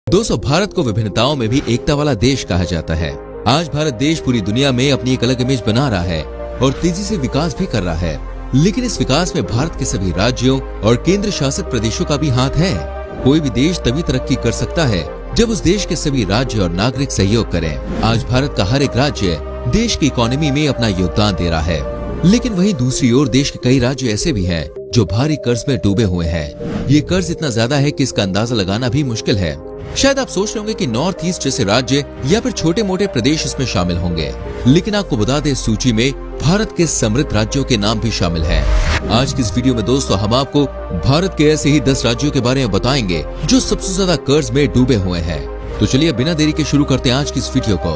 दोस्तों, भारत को विभिन्नताओं में भी एकता वाला देश कहा जाता है। आज भारत देश पूरी दुनिया में अपनी एक अलग इमेज बना रहा है और तेजी से विकास भी कर रहा है। लेकिन इस विकास में भारत के सभी राज्यों और केंद्र शासित प्रदेशों का भी हाथ है। कोई भी देश तभी तरक्की कर सकता है जब उस देश के सभी राज्य और नागरिक सहयोग करें। आज भारत का हर एक राज्य देश की इकोनॉमी में अपना योगदान दे रहा है, लेकिन वहीं दूसरी ओर देश के कई राज्य ऐसे भी हैं जो भारी कर्ज में डूबे हुए हैं। ये कर्ज इतना ज्यादा है कि इसका अंदाजा लगाना भी मुश्किल है। शायद आप सोच रहे होंगे कि नॉर्थ ईस्ट जैसे राज्य या फिर छोटे मोटे प्रदेश इसमें शामिल होंगे, लेकिन आपको बता दें, इस सूची में भारत के समृद्ध राज्यों के नाम भी शामिल हैं। आज की इस वीडियो में दोस्तों हम आपको भारत के ऐसे ही 10 राज्यों के बारे में बताएंगे जो सबसे ज्यादा कर्ज में डूबे हुए हैं। तो चलिए बिना देरी के शुरू करते हैं आज की इस वीडियो को।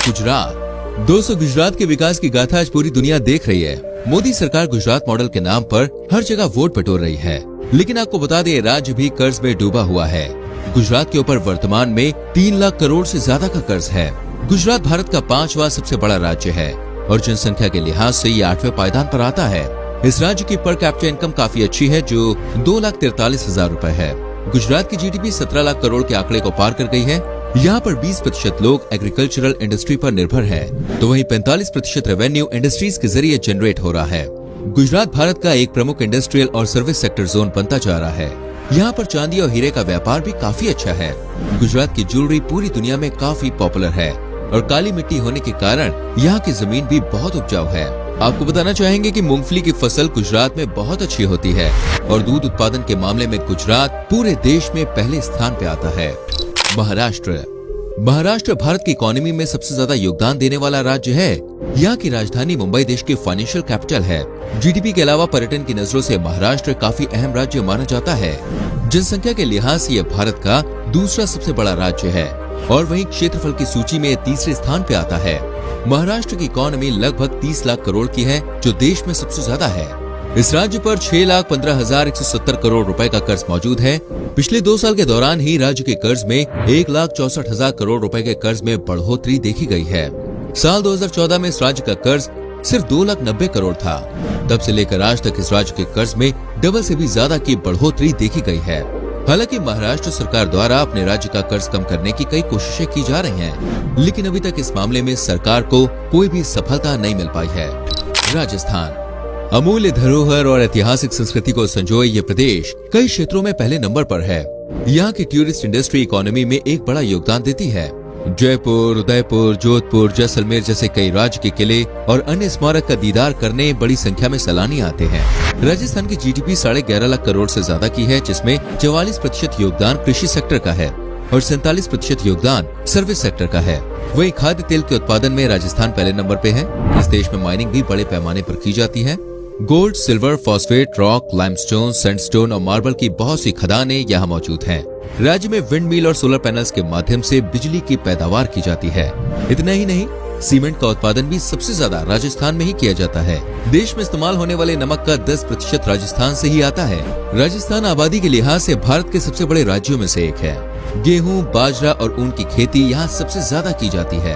गुजरात। दोस्तों, गुजरात के विकास की गाथा आज पूरी दुनिया देख रही है। मोदी सरकार गुजरात मॉडल के नाम पर हर जगह वोट बटोर रही है, लेकिन आपको बता दें, राज्य भी कर्ज में डूबा हुआ है। गुजरात के ऊपर वर्तमान में 3 लाख करोड़ से ज्यादा का कर्ज है। गुजरात भारत का 5वां सबसे बड़ा राज्य है और जनसंख्या के लिहाज से ये 8वें पायदान पर आता है। इस राज्य की पर कैपिटा इनकम काफी अच्छी है जो 2,43,000 रूपए है। गुजरात की जीडीपी 17 लाख करोड़ के आंकड़े को पार कर गई है। यहाँ पर 20% लोग एग्रीकल्चरल इंडस्ट्री पर निर्भर है, तो वहीं 45% रेवेन्यू इंडस्ट्रीज के जरिए जनरेट हो रहा है। गुजरात भारत का एक प्रमुख इंडस्ट्रियल और सर्विस सेक्टर जोन बनता जा रहा है। यहाँ पर चांदी और हीरे का व्यापार भी काफी अच्छा है। गुजरात की ज्वेलरी पूरी दुनिया में काफी पॉपुलर है और काली मिट्टी होने के कारण यहाँ की जमीन भी बहुत उपजाऊ है। आपको बताना चाहेंगे कि मूंगफली की फसल गुजरात में बहुत अच्छी होती है और दूध उत्पादन के मामले में गुजरात पूरे देश में पहले स्थान पे आता है। महाराष्ट्र भारत की इकोनॉमी में सबसे ज्यादा योगदान देने वाला राज्य है। यहाँ की राजधानी मुंबई देश की फाइनेंशियल कैपिटल है। जीडीपी के अलावा पर्यटन की नजरों से महाराष्ट्र काफी अहम राज्य माना जाता है। जनसंख्या के लिहाज से यह भारत का दूसरा सबसे बड़ा राज्य है और वहीं क्षेत्रफल की सूची में 3रे स्थान पे आता है। महाराष्ट्र की इकोनॉमी लगभग 30 लाख करोड़ की है, जो देश में सबसे ज्यादा है। इस राज्य पर 6,15,170 करोड़ रुपए का कर्ज मौजूद है। पिछले 2 साल के दौरान ही राज्य के कर्ज में 1,64,000 करोड़ रुपए के कर्ज में बढ़ोतरी देखी गई है। साल 2014 में इस राज्य का कर्ज सिर्फ 2,90,000 करोड़ था। तब से लेकर आज तक इस राज्य के कर्ज में डबल से भी ज्यादा की बढ़ोतरी देखी गई है। हालांकि महाराष्ट्र सरकार द्वारा अपने राज्य का कर्ज कम करने की कई कोशिशें की जा रही हैं, लेकिन अभी तक इस मामले में सरकार को कोई भी सफलता नहीं मिल पाई है। राजस्थान। अमूल्य धरोहर और ऐतिहासिक संस्कृति को संजोए ये प्रदेश कई क्षेत्रों में पहले नंबर पर है। यहाँ की टूरिस्ट इंडस्ट्री इकोनॉमी में एक बड़ा योगदान देती है। जयपुर, उदयपुर, जोधपुर, जैसलमेर जैसे कई राज्य के किले और अन्य स्मारक का दीदार करने बड़ी संख्या में सैलानी आते हैं। राजस्थान की जीडीपी 11.5 लाख करोड़ से ज्यादा की है, जिसमें 44% योगदान कृषि सेक्टर का है और 47% योगदान सर्विस सेक्टर का है। वहीं खाद्य तेल के उत्पादन में राजस्थान पहले नंबर पे है। इस देश में माइनिंग भी बड़े पैमाने पर की जाती है। Gold, silver, phosphate, rock, limestone, sandstone और मार्बल की बहुत सी खदानें यहाँ मौजूद हैं। राज्य में विंड मिल और सोलर पैनल्स के माध्यम से बिजली की पैदावार की जाती है। इतना ही नहीं, सीमेंट का उत्पादन भी सबसे ज्यादा राजस्थान में ही किया जाता है। देश में इस्तेमाल होने वाले नमक का 10% राजस्थान से ही आता है। राजस्थान आबादी के लिहाज से भारत के सबसे बड़े राज्यों में से एक है। गेहूं, बाजरा और ऊन की खेती यहाँ सबसे ज्यादा की जाती है।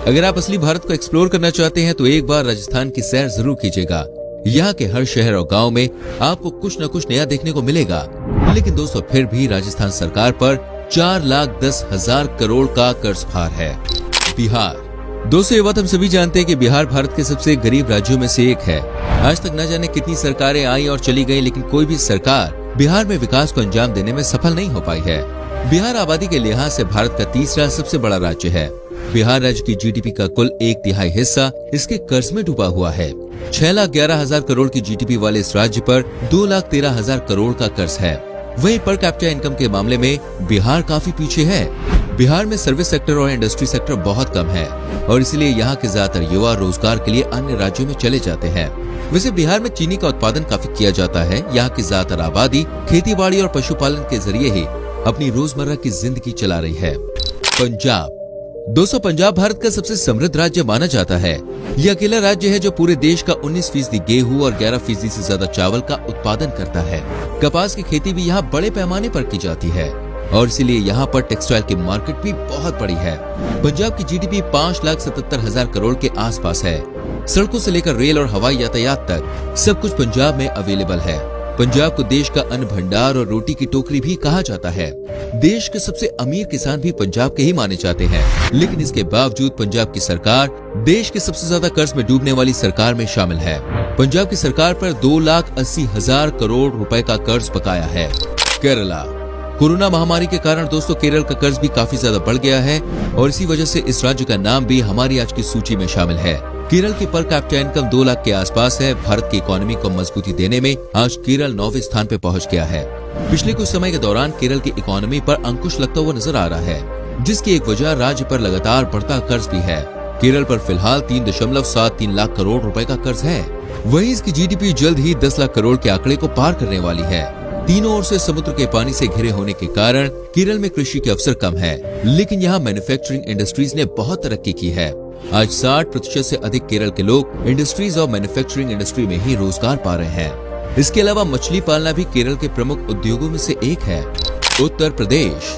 अगर आप असली भारत को एक्सप्लोर करना चाहते हैं तो एक बार राजस्थान की सैर जरूर कीजिएगा। यहाँ के हर शहर और गांव में आपको कुछ न कुछ नया देखने को मिलेगा। लेकिन दोस्तों, फिर भी राजस्थान सरकार पर 4,10,000 करोड़ का कर्ज भार है। बिहार। दोस्तों, ये बात हम सभी जानते हैं कि बिहार भारत के सबसे गरीब राज्यों में से एक है। आज तक न जाने कितनी सरकारें आई और चली गई, लेकिन कोई भी सरकार बिहार में विकास को अंजाम देने में सफल नहीं हो पाई है। बिहार आबादी के लिहाज से भारत का 3रा सबसे बड़ा राज्य है। बिहार राज्य की जीडीपी का कुल 1/3 हिस्सा इसके कर्ज में डूबा हुआ है। 6,11,000 करोड़ की जीडीपी वाले इस राज्य पर 2,13,000 करोड़ का कर्ज है। वहीं पर कैपिटा इनकम के मामले में बिहार काफी पीछे है। बिहार में सर्विस सेक्टर और इंडस्ट्री सेक्टर बहुत कम है और इसलिए यहाँ के ज्यादातर युवा रोजगार के लिए अन्य राज्यों में चले जाते हैं। वैसे बिहार में चीनी का उत्पादन काफी किया जाता है। यहाँ की ज्यादातर आबादी खेती बाड़ी और पशुपालन के जरिए ही अपनी रोजमर्रा की जिंदगी चला रही है। पंजाब। दोस्तों, पंजाब भारत का सबसे समृद्ध राज्य माना जाता है। यह अकेला राज्य है जो पूरे देश का 19% गेहूं और 11% से ज्यादा चावल का उत्पादन करता है। कपास की खेती भी यहाँ बड़े पैमाने पर की जाती है और इसीलिए यहाँ पर टेक्सटाइल की मार्केट भी बहुत बड़ी है। पंजाब की जीडीपी 5,77,000 करोड़ के आसपास है। सड़कों से लेकर रेल और हवाई यातायात तक सब कुछ पंजाब में अवेलेबल है। पंजाब को देश का अन्न भंडार और रोटी की टोकरी भी कहा जाता है। देश के सबसे अमीर किसान भी पंजाब के ही माने जाते हैं, लेकिन इसके बावजूद पंजाब की सरकार देश के सबसे ज्यादा कर्ज में डूबने वाली सरकार में शामिल है। पंजाब की सरकार पर 2,80,000 करोड़ रुपए का कर्ज बकाया है। केरला। कोरोना महामारी के कारण दोस्तों केरल का कर्ज भी काफी ज्यादा बढ़ गया है और इसी वजह से इस राज्य का नाम भी हमारी आज की सूची में शामिल है। केरल की पर कैपिटा इनकम 2 लाख के आसपास है। भारत की इकोनॉमी को मजबूती देने में आज केरल 9वें स्थान पे पहुंच गया है। पिछले कुछ समय के दौरान केरल की इकोनॉमी पर अंकुश लगता हुआ नजर आ रहा है, जिसकी एक वजह राज्य पर लगातार बढ़ता कर्ज भी है। केरल पर फिलहाल 3.73 लाख करोड़ रुपए का कर्ज है। वहीं इसकी जीडीपी जल्द ही 10 लाख करोड़ के आंकड़े को पार करने वाली है। तीनों ओर से समुद्र के पानी से घिरे होने के कारण केरल में कृषि के अवसर कम है, लेकिन यहाँ मैन्युफैक्चरिंग इंडस्ट्रीज ने बहुत तरक्की की है। आज 60% से अधिक केरल के लोग इंडस्ट्रीज और मैन्युफैक्चरिंग इंडस्ट्री में ही रोजगार पा रहे हैं। इसके अलावा मछली पालना भी केरल के प्रमुख उद्योगों में से एक है। उत्तर प्रदेश।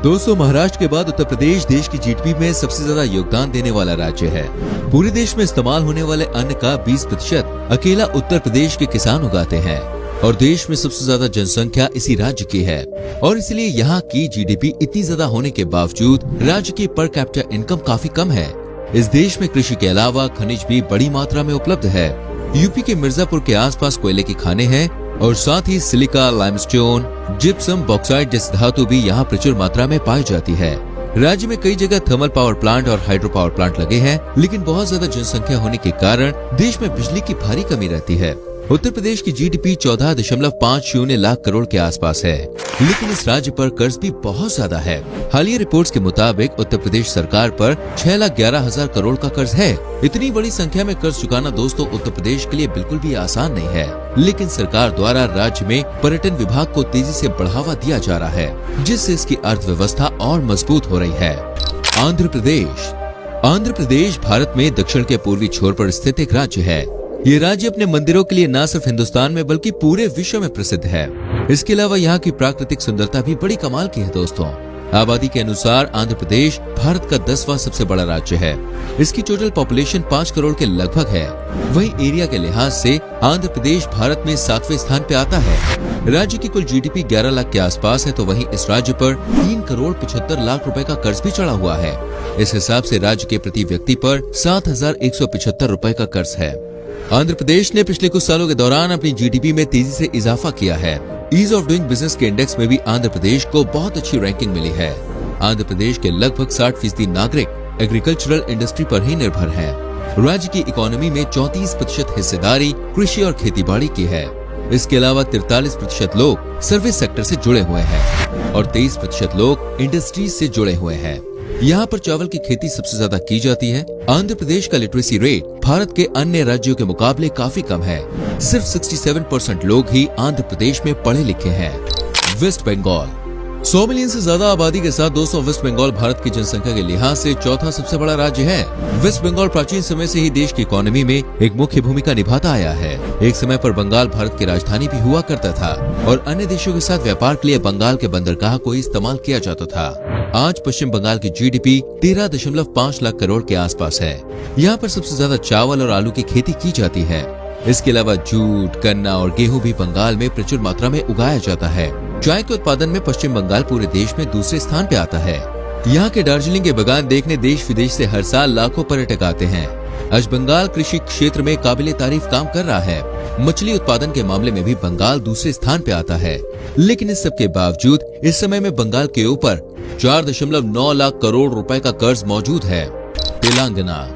दोस्तों महाराष्ट्र के बाद उत्तर प्रदेश देश की जीडीपी में सबसे ज्यादा योगदान देने वाला राज्य है। पूरे देश में इस्तेमाल होने वाले अन्न का 20% अकेला उत्तर प्रदेश के किसान उगाते हैं और देश में सबसे ज्यादा जनसंख्या इसी राज्य की है और इसलिए यहाँ की जीडीपी इतनी ज्यादा होने के बावजूद राज्य की पर कैपिटा इनकम काफी कम है। इस देश में कृषि के अलावा खनिज भी बड़ी मात्रा में उपलब्ध है। यूपी के मिर्जापुर के आसपास कोयले की खानें हैं और साथ ही सिलिका, लाइमस्टोन, जिप्सम, बॉक्साइट जैसी धातु भी यहाँ प्रचुर मात्रा में पाई जाती है। राज्य में कई जगह थर्मल पावर प्लांट और हाइड्रो पावर प्लांट लगे हैं, लेकिन बहुत ज्यादा जनसंख्या होने के कारण देश में बिजली की भारी कमी रहती है। उत्तर प्रदेश की जीडीपी 14.50 लाख करोड़ के आसपास है, लेकिन इस राज्य पर कर्ज भी बहुत ज्यादा है। हालिया रिपोर्ट्स के मुताबिक उत्तर प्रदेश सरकार पर 6,11,000 करोड़ का कर्ज है। इतनी बड़ी संख्या में कर्ज चुकाना दोस्तों उत्तर प्रदेश के लिए बिल्कुल भी आसान नहीं है, लेकिन सरकार द्वारा राज्य में पर्यटन विभाग को तेजी से बढ़ावा दिया जा रहा है, जिससे इसकी अर्थव्यवस्था और मजबूत हो रही है। आंध्र प्रदेश। आंध्र प्रदेश भारत में दक्षिण के पूर्वी छोर पर स्थित एक राज्य है। ये राज्य अपने मंदिरों के लिए न सिर्फ हिंदुस्तान में बल्कि पूरे विश्व में प्रसिद्ध है। इसके अलावा यहाँ की प्राकृतिक सुंदरता भी बड़ी कमाल की है दोस्तों। आबादी के अनुसार आंध्र प्रदेश भारत का 10वां सबसे बड़ा राज्य है। इसकी टोटल पॉपुलेशन 5 करोड़ के लगभग है। वहीं एरिया के लिहाज से आंध्र प्रदेश भारत में 7वें स्थान पे आता है। राज्य की कुल जीडीपी 11 लाख के आसपास है, तो वहीं इस राज्य पर 3 करोड़ 75 लाख रुपए का कर्ज भी चढ़ा हुआ है। इस हिसाब से राज्य के प्रति व्यक्ति पर 7,175 रुपए का कर्ज है। आंध्र प्रदेश ने पिछले कुछ सालों के दौरान अपनी जीडीपी में तेजी से इजाफा किया है। ईज ऑफ डूइंग बिजनेस के इंडेक्स में भी आंध्र प्रदेश को बहुत अच्छी रैंकिंग मिली है। आंध्र प्रदेश के लगभग 60% नागरिक एग्रीकल्चरल इंडस्ट्री पर ही निर्भर हैं। राज्य की इकोनॉमी में 34% हिस्सेदारी कृषि और खेतीबाड़ी की है। इसके अलावा 43% लोग सर्विस सेक्टर से जुड़े हुए हैं और 23% लोग इंडस्ट्री से जुड़े हुए हैं। यहाँ पर चावल की खेती सबसे ज्यादा की जाती है। आंध्र प्रदेश का लिटरेसी रेट भारत के अन्य राज्यों के मुकाबले काफी कम है। सिर्फ 67% लोग ही आंध्र प्रदेश में पढ़े लिखे हैं। वेस्ट बंगाल। 100 मिलियन से ज्यादा आबादी के साथ दोस्तों वेस्ट बंगाल भारत की जनसंख्या के लिहाज से चौथा सबसे बड़ा राज्य है। वेस्ट बंगाल प्राचीन समय से ही देश की इकोनॉमी में एक मुख्य भूमिका निभाता आया है। एक समय पर बंगाल भारत की राजधानी भी हुआ करता था और अन्य देशों के साथ व्यापार के लिए बंगाल के बंदरगाह को इस्तेमाल किया जाता था। आज पश्चिम बंगाल की जीडीपी 13.5 लाख करोड़ के आसपास है। यहाँ पर सबसे ज्यादा चावल और आलू की खेती की जाती है। इसके अलावा जूट, गन्ना और गेहूं भी बंगाल में प्रचुर मात्रा में उगाया जाता है। चाय के उत्पादन में पश्चिम बंगाल पूरे देश में दूसरे स्थान पे आता है। यहाँ के दार्जिलिंग के बागान देखने देश विदेश से हर साल लाखों पर्यटक आते हैं। आज बंगाल कृषि क्षेत्र में काबिले तारीफ काम कर रहा है। मछली उत्पादन के मामले में भी बंगाल दूसरे स्थान पे आता है, लेकिन इस सब के बावजूद इस समय में बंगाल के ऊपर 4.9 लाख करोड़ रुपए का कर्ज मौजूद है। तेलंगाना।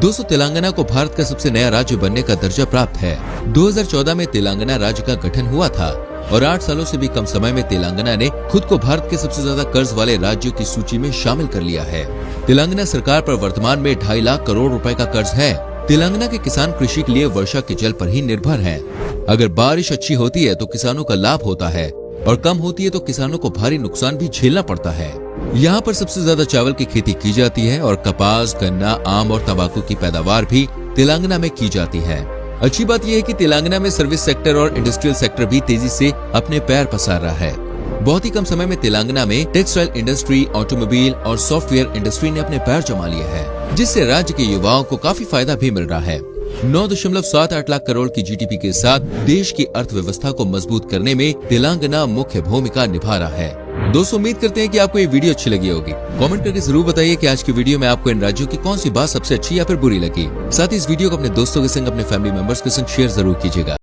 दोस्तों तेलंगाना को भारत का सबसे नया राज्य बनने का दर्जा प्राप्त है। 2014 में तेलंगाना राज्य का गठन हुआ था और 8 सालों से भी कम समय में तेलंगाना ने खुद को भारत के सबसे ज्यादा कर्ज वाले राज्यों की सूची में शामिल कर लिया है। तेलंगाना सरकार पर वर्तमान में 2.5 लाख करोड़ रुपए का कर्ज है। तेलंगाना के किसान कृषि के लिए वर्षा के जल पर ही निर्भर हैं। अगर बारिश अच्छी होती है तो किसानों का लाभ होता है और कम होती है तो किसानों को भारी नुकसान भी झेलना पड़ता है। यहाँ पर सबसे ज्यादा चावल की खेती की जाती है और कपास, गन्ना, आम और तंबाकू की पैदावार भी तेलंगाना में की जाती है। अच्छी बात यह है कि तेलंगाना में सर्विस सेक्टर और इंडस्ट्रियल सेक्टर भी तेजी से अपने पैर पसार रहा है। बहुत ही कम समय में तेलंगाना में टेक्सटाइल इंडस्ट्री, ऑटोमोबाइल और सॉफ्टवेयर इंडस्ट्री ने अपने पैर जमा लिए हैं, जिससे राज्य के युवाओं को काफी फायदा भी मिल रहा है। 9.78 लाख करोड़ की जीडीपी के साथ देश की अर्थव्यवस्था को मजबूत करने में तेलंगाना मुख्य भूमिका निभा रहा है। दोस्तों, उम्मीद करते हैं कि आपको ये वीडियो अच्छी लगी होगी। कमेंट करके जरूर बताइए कि आज की वीडियो में आपको इन राज्यों की कौन सी बात सबसे अच्छी या फिर बुरी लगी। साथ ही इस वीडियो को अपने दोस्तों के संग, अपने फैमिली मेंबर्स के संग शेयर जरूर कीजिएगा।